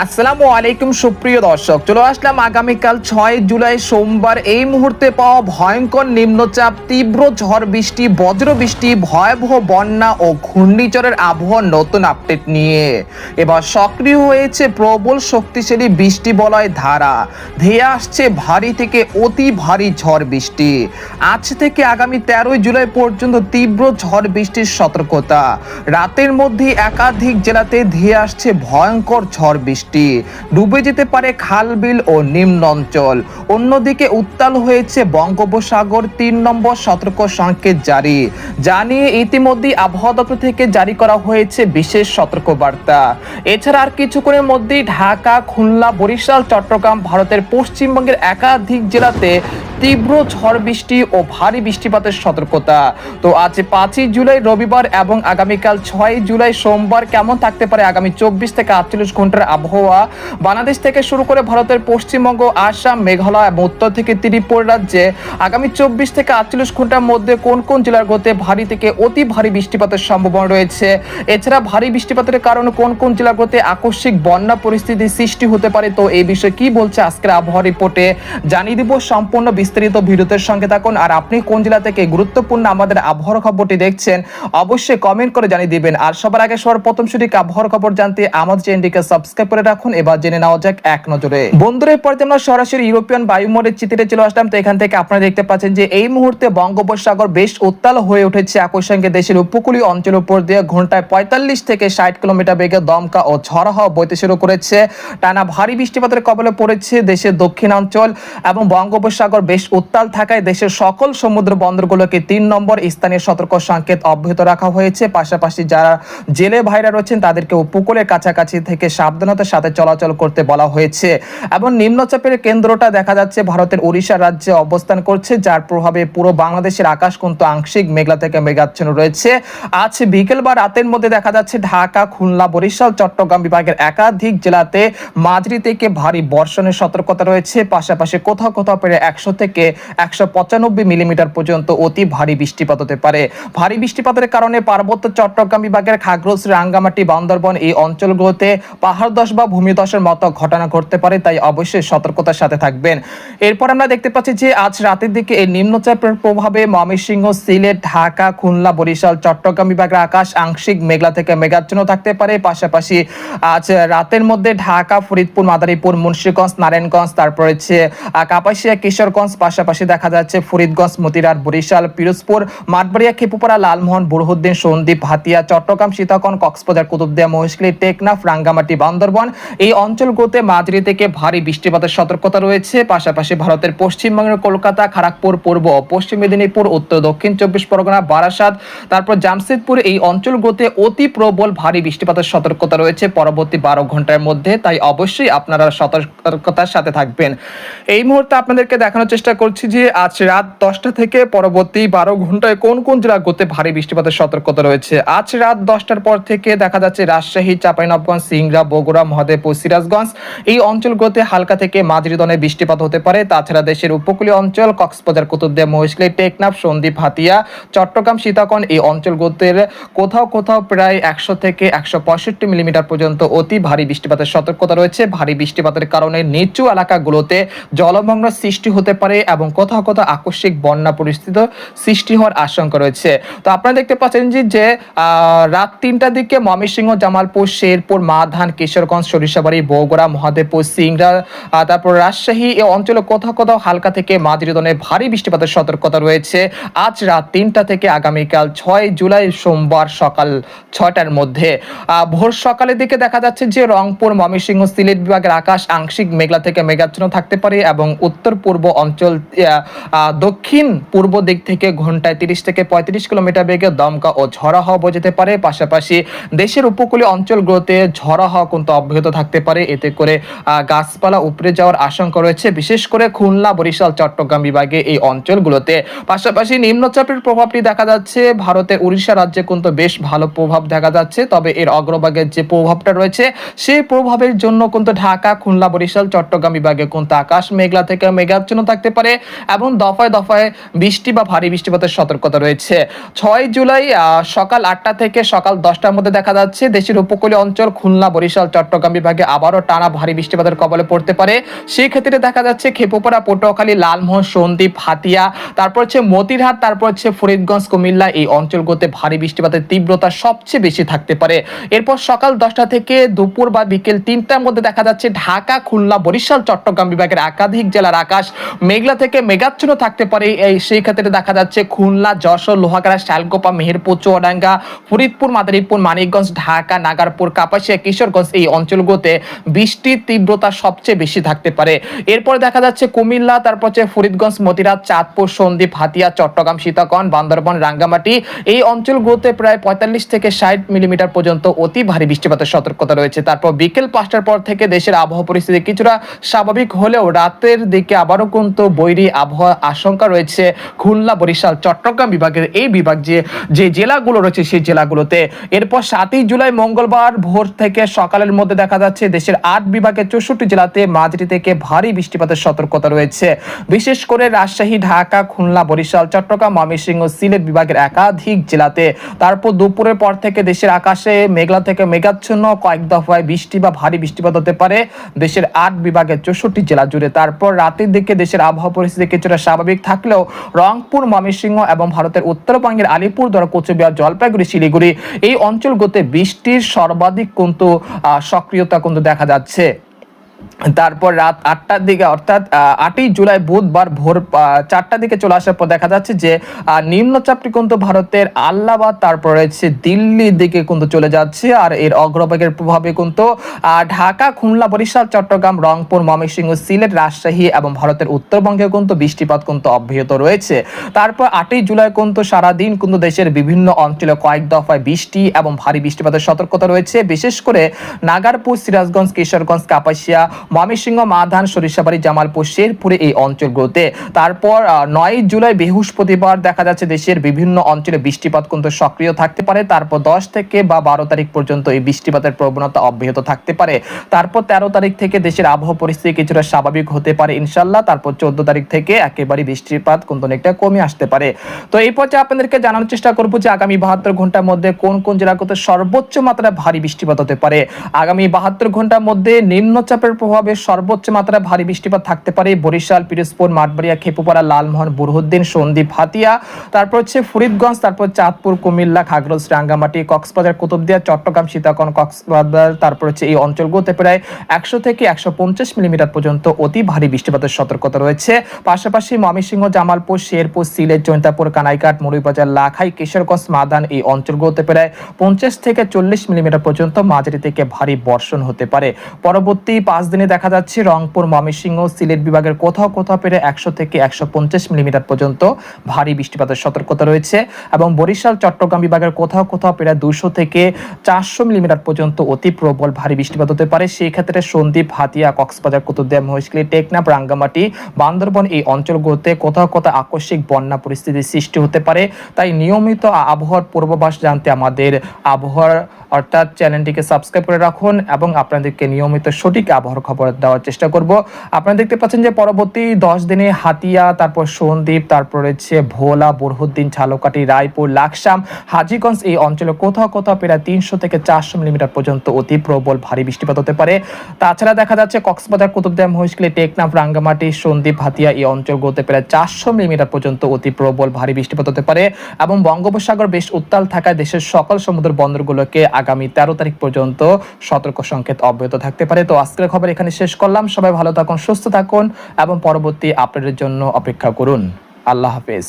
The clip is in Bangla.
আসসালামু আলাইকুম সুপ্রিয় দর্শক, চলে আসলাম আগামীকাল 6 জুলাই সোমবার। এই মুহূর্তে পাওয়া ভয়ঙ্কর নিম্নচাপ, তীব্র ঝড় বৃষ্টি, বজ্র বৃষ্টি, ভয়াবহ বন্যা ও ঘূর্ণিঝড়ের আবহাওয়ার নতুন আপডেট নিয়ে এবার সক্রিয় হয়েছে প্রবল শক্তিশালী বৃষ্টি বলয় ধারা। ধেয়ে আসছে ভারী থেকে অতি ভারী ঝড় বৃষ্টি। আজ থেকে আগামী 13 জুলাই পর্যন্ত তীব্র ঝড় বৃষ্টির সতর্কতা। রাতের মধ্যে একাধিক জেলাতে ধেয়ে আসছে ভয়ঙ্কর ঝড় বৃষ্টি। ডুবে যেতে পারে খাল বিল ও নিম্ন অঞ্চল। অন্যদিকে উত্তাল হয়েছে বঙ্গোপসাগর, 3 নম্বর সতর্ক সংকেত জারি। জানিয়ে ইতিমধ্যে আবহাওয়া দপ্তর থেকে জারি করা হয়েছে বিশেষ সতর্কবার্তা। এছাড়া আর কিছুক্ষণের মধ্যেই ঢাকা, খুলনা, বরিশাল, চট্টগ্রাম, ভারতের পশ্চিমবঙ্গের একাধিক জেলাতে তীব্র ঝড় বৃষ্টি ও ভারী বৃষ্টিপাতের সতর্কতা। তো আজ 5 জুলাই রবিবার এবং আগামীকাল 6 জুলাই সোমবার কেমন থাকতে পারে আগামী 24 থেকে 48 ঘন্টার আবহাওয়া। বাংলাদেশ থেকে শুরু করে ভারতের পশ্চিমবঙ্গ, আসাম, মেঘালয় এবং উত্তর থেকে ত্রিপুরা রাজ্যে আগামী 24 থেকে 48 ঘন্টার মধ্যে কোন কোন জেলাগুলোতে ভারী থেকে অতি ভারী বৃষ্টিপাতের সম্ভাবনা রয়েছে। এছাড়া ভারী বৃষ্টিপাতের কারণে কোন কোন জেলাগুলোতে আকস্মিক বন্যা পরিস্থিতি সৃষ্টি হতে পারে। তো এই বিষয়ে কি বলছে আজকের আবহাওয়া রিপোর্টে জানিয়ে দিব। সম্পূর্ণ বিস্তারিত ভিডিওতে সঙ্গে থাকুন। আর আপনি কোন জেলা থেকে গুরুত্বপূর্ণ আমাদের আবহাওয়ার খবরটি দেখছেন অবশ্যই কমেন্ট করে জানিয়ে দিবেন। আর সবার আগে সবার প্রথম সঠিক আবহাওয়ার খবর জানতে আমাদের চ্যানেলটিকে সাবস্ক্রাইব করে রাখুন। এবার জেনে নেওয়া যাক এক নজরে। বন্ধুরা, এরপর আমরা সরাসরি ইউরোপিয়ান বায়ুমণ্ডলের চিত্রে চলে আসলাম। তো এখান থেকে আপনারা দেখতে পাচ্ছেন যে এই মুহূর্তে বঙ্গোপসাগর বেশ উত্তাল হয়ে উঠেছে। একই সঙ্গে দেশের উপকূলীয় অঞ্চলের উপর দিয়ে ঘন্টায় 45 থেকে 60 কিলোমিটার বেগে দমকা ও ঝড় হাওয়া বইতে শুরু করেছে। টানা ভারী বৃষ্টিপাতের কবলে পড়েছে দেশের দক্ষিণাঞ্চল এবং বঙ্গোপসাগর বেশ উত্তাল থাকায় দেশের সকল সমুদ্র বন্দরগুলোকে 3 নম্বর স্থানীয় সতর্ক সংকেত অব্যাহত রাখা হয়েছে। পাশাপাশি যারা জেলে ভাইরা রয়েছেন তাদেরকে উপকূলের কাছাকাছি থেকে সাবধানতার সাথে চলাচল করতে বলা হয়েছে। এবং নিম্নচাপের কেন্দ্রটা দেখা যাচ্ছে ভারতের ওড়িশা রাজ্যে অবস্থান করছে, যার প্রভাবে পুরো বাংলাদেশের আকাশ কিন্তু আংশিক মেঘলা থেকে মেঘাচ্ছন্ন রয়েছে। আজ বিকেল বা রাতের মধ্যে দেখা যাচ্ছে ঢাকা, খুলনা, বরিশাল, চট্টগ্রাম বিভাগের একাধিক জেলাতে মাঝারি থেকে ভারী বর্ষণের সতর্কতা রয়েছে। পাশাপাশি কোথাও কোথাও প্রায় 100 থেকে 195 মিলিমিটার পর্যন্ত অতি ভারী বৃষ্টিপাত হতে পারে। ভারী বৃষ্টিপাতের কারণে পার্বত্য চট্টগ্রাম বিভাগের খাগড়াছড়ি, রাঙ্গামাটি, বান্দরবান এই অঞ্চলগুলোতে পাহাড় ধস বা ভূমিধসের মতো ঘটনা ঘটতে পারে, তাই অবশ্যই সতর্কতার সাথে থাকবেন। এরপর আমরা দেখতে পাচ্ছি যে আজ রাতের দিকে এই নিম্নচাপের প্রভাবে ময়মনসিংহ, সিলেট, ঢাকা, খুলনা, বরিশাল, চট্টগ্রাম বিভাগের আকাশ আংশিক মেঘলা থেকে মেঘাচ্ছন্ন থাকতে পারে। পাশাপাশি আজ রাতের মধ্যে ঢাকা, ফরিদপুর, মাদারীপুর, মুন্সিগঞ্জ, নারায়ণগঞ্জ, তারপর হচ্ছে কাপাসিয়া, কিশোরগঞ্জ, পাশাপাশি দেখা যাচ্ছে ফরিদগঞ্জ, মতিরাট, বরিশাল, পিরোজপুর, মাঠবাড়িয়া, খেপুপাড়া, লালমোহন, বুরহুদ্দিন, সন্দ্বীপ, হাতিয়া, চট্টগ্রাম, সীতাকুণ্ড, কক্সবাজার, কুতুবদিয়া, মহেশখালী, টেকনাফ, রাঙ্গামাটি, বান্দরবান এই অঞ্চলগুলোতে মাঝারি থেকে ভারী বৃষ্টিপাতের সতর্কতা রয়েছে। পাশাপাশি ভারতের পশ্চিমবঙ্গের কলকাতা, খড়গপুর, পূর্ব ও পশ্চিম মেদিনীপুর, উত্তর দক্ষিণ 24 পরগনা, বারাসাত, তারপর জামশেদপুর এই অঞ্চলগুলোতে অতি প্রবল ভারী বৃষ্টিপাতের সতর্কতা রয়েছে পরবর্তী 12 ঘন্টার মধ্যে, তাই অবশ্যই আপনারা সতর্কতার সাথে থাকবেন। এই মুহূর্তে আপনাদেরকে দেখানোর চেষ্টা করছি যে আজ রাত 10টা থেকে পরবর্তী 12 ঘন্টায় কোন কোন জেলাগুলোতে ভারী বৃষ্টিপাতের সতর্কতা রয়েছে। আজ রাত 10টার পর থেকে দেখা যাচ্ছে রাজশাহী, চাঁপাইনবাবগঞ্জ, সিংড়া, বগুড়া, মহদেবপুর, সিরাজগঞ্জ এই অঞ্চলগুলোতে হালকা থেকে মাঝারি ধরনের বৃষ্টিপাত হতে পারে। তাছাড়া দেশের উপকূলীয় অঞ্চল কক্সবাজার, কুতুবদিয়া, মহেশখালী, টেকনাফ, সন্দ্বীপ, হাতিয়া, চট্টগ্রাম, সীতাকুণ্ড এই অঞ্চলগুলোতে কোথাও কোথাও প্রায় 100 থেকে 165 মিলিমিটার পর্যন্ত অতি ভারী বৃষ্টিপাতের সতর্কতা রয়েছে। ভারী বৃষ্টিপাতের কারণে নিচু এলাকাগুলোতে জলমগ্ন সৃষ্টি হতে পারে এবং কোথাও কোথাও আকস্মিক বন্যা পরিস্থিতি সৃষ্টি হওয়ার আশঙ্কা রয়েছে। তো আপনারা দেখতে পাচ্ছেন যে রাত 3টার দিকে ময়মনসিংহ, জামালপুর, শেরপুর, মাধান, কিশোরগঞ্জ, সরিষাবাড়ি, বগুড়া, মহদেবপুর, সিংড়া, তারপর রাজশাহী এই অঞ্চলে কোথাও কোথাও হালকা থেকে মাঝারি ধরনের ভারী বৃষ্টিপাতের সতর্কতা রয়েছে আজ রাত 3টা থেকে আগামীকাল 6 জুলাই সোমবার সকাল 6টার মধ্যে। ভোর সকালের দিকে দেখা যাচ্ছে যে রংপুর, ময়মনসিংহ, সিলেট বিভাগের আকাশ আংশিক মেঘলা থেকে মেঘাচ্ছন্ন থাকতে পারে এবং উত্তর পূর্ব অঞ্চল, দক্ষিণ পূর্ব দিক থেকে ঘন্টায় 30 থেকে 35 কিলোমিটার বেগে দমকা ও ঝড়ো হাওয়া বয়ে যেতে পারে। পাশাপাশি দেশের উপকূলীয় অঞ্চলগুলোতে ঝড়ো হাওয়া কিন্তু অব্যাহত থাকতে পারে। এতে করে গাছপালা উপড়ে যাওয়ার আশঙ্কা রয়েছে, বিশেষ করে খুলনা, বরিশাল, চট্টগ্রাম বিভাগে এই অঞ্চলগুলোতে। পাশাপাশি নিম্নচাপের প্রভাবটি দেখা যাচ্ছে ভারতের উড়িষ্যা রাজ্যে কিন্তু বেশ ভালো প্রভাব দেখা যাচ্ছে, তবে এর অগ্রভাগের যে প্রভাবটা রয়েছে সেই প্রভাবের জন্য কিন্তু ঢাকা, খুলনা, বরিশাল, চট্টগ্রাম বিভাগে কিন্তু আকাশ মেঘলা থেকে মেঘাচ্ছন্ন থাকতে পারে এবং দফায় দফায় বৃষ্টি বা ভারী বৃষ্টিপাতের সতর্কতা রয়েছে। 6 জুলাই সকাল 8টা থেকে সকাল 10টার মধ্যে দেখা যাচ্ছে দেশের উপকূলীয় অঞ্চল খুলনা, বরিশাল, চট্টগ্রাম চট্টগ্রাম বিভাগে আবারও টানা ভারী বৃষ্টিপাতের কবলে পড়তে পারে। সেই ক্ষেত্রে দেখা যাচ্ছে খেপুপাড়া, পটুয়াখালী, লালমোহন, সন্দ্বীপ, হাতিয়া, তারপর হচ্ছে মতিরহাট, তারপর হচ্ছে ফরিদগঞ্জ, কুমিল্লা এই অঞ্চলগুলোতে ভারী বৃষ্টিপাতের তীব্রতা সবচেয়ে বেশি থাকতে পারে। এরপর সকাল 10টা থেকে দুপুর বা বিকেল 3টার মধ্যে দেখা যাচ্ছে ঢাকা, খুলনা, বরিশাল, চট্টগ্রাম বিভাগের একাধিক জেলার আকাশ মেঘলা থেকে মেঘাচ্ছন্ন থাকতে পারে। সেই ক্ষেত্রে দেখা যাচ্ছে খুলনা, যশোর, লোহাগাড়া, শালকোপা, মেহেরপুর, চুয়াডাঙ্গা, ফরিদপুর, মাদারীপুর, মানিকগঞ্জ, ঢাকা, নাগারপুর, কাপাসিয়া, কিশোরগঞ্জ এই অঞ্চলগুলোতে বৃষ্টির তীব্রতা সবচেয়ে বেশি থাকতে পারে। এরপর দেখা যাচ্ছে কুমিল্লা, তারপর হচ্ছে ফরিদগঞ্জ, মতিরাট, চাঁদপুর, সন্দ্বীপ, হাতিয়া, চট্টগ্রাম, সীতাকুণ্ড, বান্দরবান, রাঙ্গামাটি এই অঞ্চলগুলোতে প্রায় 45 থেকে 60 মিলিমিটার পর্যন্ত অতি ভারী বৃষ্টিপাতের সতর্কতা রয়েছে। তারপর বিকেল 5টার পর থেকে দেশের আবহাওয়া পরিস্থিতি কিছুটা স্বাভাবিক হলেও রাতের দিকে আবারও কিন্তু বৈরী আবহাওয়া আশঙ্কা রয়েছে খুলনা, বরিশাল, চট্টগ্রাম বিভাগের এই বিভাগ যে জেলাগুলো রয়েছে সেই জেলাগুলোতে। এরপর 7ই জুলাই মঙ্গলবার ভোর থেকে সকালের মধ্যে দেখা যাচ্ছে দেশের 8 বিভাগের 64 জেলাতে মাঝারি থেকে ভারী বৃষ্টিপাতের সতর্কতা রয়েছে। বিশেষ করে রাজশাহী, ঢাকা, খুলনা, বরিশাল, চট্টগ্রাম, ময়মনসিংহ, সিলেট বিভাগের একাধিক জেলাতে। তারপর দুপুরের পর থেকে দেশের আকাশে মেঘলা থেকে মেঘাচ্ছন্ন কয়েক দফায় বৃষ্টি বা ভারী বৃষ্টিপাত হতে পারে দেশের 8 বিভাগের 64 জেলা জুড়ে। তারপর রাতের দিকে দেশের আবহাওয়া পরিস্থিতি কিছুটা স্বাভাবিক থাকলেও রংপুর, ময়মনসিংহ এবং ভারতের উত্তরবঙ্গের আলিপুরদুয়ার, কোচবিহার, জলপাইগুড়ি, শিলিগুড়ি এই অঞ্চলগুলোতে বৃষ্টির সর্বাধিক কিন্তু সক্রিয়তা কিন্তু দেখা যাচ্ছে। তারপর রাত 8টার দিকে অর্থাৎ 8ই জুলাই বুধবার ভোর 4টার দিকে চলে আসার পর দেখা যাচ্ছে যে নিম্নচাপটি কিন্তু ভারতের আল্লাহাবাদ তারপর রয়েছে দিল্লির দিকে কিন্তু চলে যাচ্ছে। আর এর অগ্রবেগের প্রভাবে কিন্তু ঢাকা, খুলনা, বরিশাল, চট্টগ্রাম, রংপুর, ময়মনসিংহ, সিলেট, রাজশাহী এবং ভারতের উত্তরবঙ্গে কিন্তু বৃষ্টিপাত কিন্তু অব্যাহত রয়েছে। তারপর 8ই জুলাই কিন্তু সারাদিন কিন্তু দেশের বিভিন্ন অঞ্চলে কয়েক দফায় বৃষ্টি এবং ভারী বৃষ্টিপাতের সতর্কতা রয়েছে। বিশেষ করে নাগারপুর, সিরাজগঞ্জ, কিশোরগঞ্জ, কাপাসিয়া, ময়মনসিংহ, মাধান, সরিষাবাড়ি, জামালপুর, শেরপুরে এই অঞ্চলগুলোতে। তারপর 9ই জুলাই বৃহস্পতিবার দেখা যাচ্ছে দেশের বিভিন্ন অঞ্চলে বৃষ্টিপাত কিন্তু সক্রিয় থাকতে পারে। তারপর 10 থেকে বা 12 তারিখ পর্যন্ত এই বৃষ্টিপাতের প্রবণতা অব্যাহত থাকতে পারে। তারপর 13 তারিখ থেকে দেশের আবহাওয়া পরিস্থিতি কিছুটা স্বাভাবিক হতে পারে ইনশাল্লাহ। তারপর 14 তারিখ থেকে একেবারে বৃষ্টিপাত কিন্তু অনেকটা কমে আসতে পারে। তো এই পর্যায়ে আপনাদেরকে জানানোর চেষ্টা করবো যে আগামী 72 ঘন্টার মধ্যে কোন কোন জেলাগুলোতে সর্বোচ্চ মাত্রায় ভারী বৃষ্টিপাত হতে পারে। আগামী 72 ঘন্টার মধ্যে নিম্নচাপের প্রভাবে সর্বোচ্চ মাত্রায় ভারী বৃষ্টিপাত থাকতে পারে বরিশাল, পিরোজপুর, মাঠবাড়িয়া, খেপুপাড়া, লালমোহন, বুরহুদ্দিন, সন্দ্বীপ, হাতিয়া, তারপর হচ্ছে ফরিদগঞ্জ, তারপর চাঁদপুর, কুমিল্লা, খাগড়াছড়ি, রাঙ্গামাটি, কক্সবাজার, কুতুবদিয়া, চট্টগ্রাম, সীতাকুণ্ড, কক্সবাজার, তারপর হচ্ছে এই অঞ্চলগুলোতে প্রায় 100 থেকে 150 মিলিমিটার পর্যন্ত অতি ভারী বৃষ্টিপাতের সতর্কতা রয়েছে। পাশাপাশি ময়মনসিংহ, জামালপুর, শেরপুর, সিলেট, জৈন্তাপুর, কানাইঘাট, মৌলভীবাজার, লাখাই, কিশোরগঞ্জ, মাদান এই অঞ্চলগুলোতে প্রায় 50 থেকে 40 মিলিমিটার পর্যন্ত মাঝারি থেকে ভারী বর্ষণ হতে পারে। পরবর্তী 5 দিনে দেখা যাচ্ছে রংপুর, ময়মনসিংহ, সিলেট বিভাগের কোথাও কোথাও প্রায় 100 থেকে 150 মিলিমিটার পর্যন্ত ভারী বৃষ্টিপাতের সতর্কতা রয়েছে এবং বরিশাল, চট্টগ্রাম বিভাগের কোথাও কোথাও প্রায় 200 থেকে 400 মিলিমিটার পর্যন্ত অতি প্রবল ভারী বৃষ্টিপাত হতে পারে। সেই ক্ষেত্রে সন্দ্বীপ, হাতিয়া, কক্সবাজার, কুতুবদিয়া, মহেশখালী, টেকনাফ, রাঙ্গামাটি, বান্দরবান এই অঞ্চলগুলোতে কোথাও কোথাও আকস্মিক বন্যা পরিস্থিতির সৃষ্টি হতে পারে। তাই নিয়মিত আবহাওয়ার পূর্বাভাস জানতে আমাদের আবহাওয়ার অর্থাৎ চ্যানেলটিকে সাবস্ক্রাইব করে রাখুন এবং আপনাদেরকে নিয়মিত সঠিক আবহাওয়ার খবর দেওয়ার চেষ্টা করব। আপনারা দেখতে পাচ্ছেন যে পরবর্তী 10 দিনে হাতিয়া, তারপর সন্দ্বীপ, তারপর রয়েছে ভোলা, বুরহুদ্দিন, ঝালকাঠি, রায়পুর, লাকসাম, হাজীগঞ্জ এই অঞ্চলে কোথাও কোথাও প্রায় 300 থেকে 400 মিলিমিটার পর্যন্ত অতি প্রবল ভারী বৃষ্টিপাত হতে পারে। তাছাড়া দেখা যাচ্ছে কক্সবাজার, কুতুবদিয়া, মহেশখালী, টেকনাফ, রাঙ্গামাটি, সন্দ্বীপ, হাতিয়া এই অঞ্চলগুলোতে প্রায় 400 মিলিমিটার পর্যন্ত অতি প্রবল ভারী বৃষ্টিপাত হতে পারে এবং বঙ্গোপসাগর বেশ উত্তাল থাকায় দেশের সকল সমুদ্র বন্দরগুলোকে আগামী 13 তারিখ পর্যন্ত সতর্ক সংকেত অব্যাহত থাকতে পারে। তো আজকের খবর এখানে শেষ করলাম। সবাই ভালো থাকুন, সুস্থ থাকুন এবং পরবর্তী আপডেটের জন্য অপেক্ষা করুন। আল্লাহ হাফেজ।